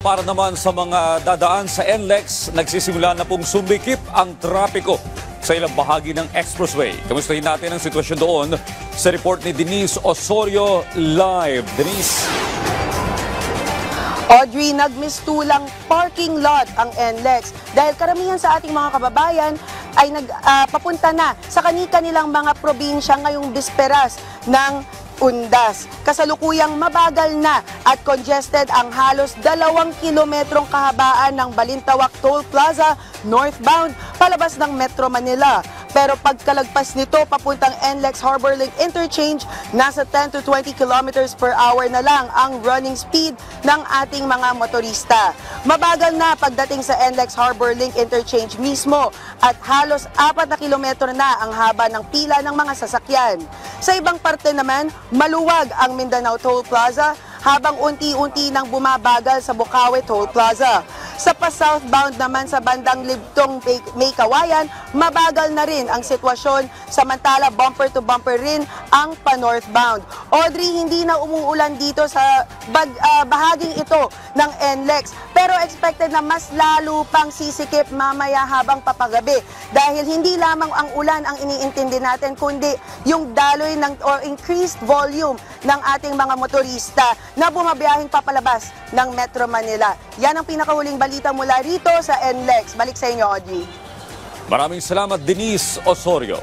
para naman sa mga dadaan sa NLEX, nagsisimula na pong sumikip ang trapiko sa ilang bahagi ng expressway. Kamustahin natin ang sitwasyon doon sa report ni Denise Osorio live. Denise. Audrey, nagmistulang parking lot ang NLEX dahil karamihan sa ating mga kababayan ay papunta na sa kani-kanilang mga probinsya ngayong bisperas ng Undas. Kasalukuyang mabagal na at congested ang halos 2 kilometrong kahabaan ng Balintawak Toll Plaza northbound palabas ng Metro Manila. Pero pagkalagpas nito papuntang NLEX Harbor Link Interchange, nasa 10 to 20 kilometers per hour na lang ang running speed ng ating mga motorista. Mabagal na pagdating sa NLEX Harbor Link Interchange mismo at halos 4 na kilometro na ang haba ng pila ng mga sasakyan. Sa ibang parte naman, maluwag ang Mindanao Toll Plaza habang unti-unti nang bumabagal sa Bocaue Toll Plaza. Sa pa-southbound naman sa bandang Libtong May Kawayan, mabagal na rin ang sitwasyon, samantala bumper to bumper rin ang pa-northbound. Audrey, hindi na umuulan dito sa bahaging ito ng NLEX, pero expected na mas lalo pang sisikip mamaya habang papagabi dahil hindi lamang ang ulan ang iniintindi natin kundi yung daloy o increased volume ng ating mga motorista na bumabiyahing papalabas ng Metro Manila. Yan ang pinakahuling balita mula rito sa NLEX. Balik sa inyo, Audrey. Maraming salamat, Denise Osorio.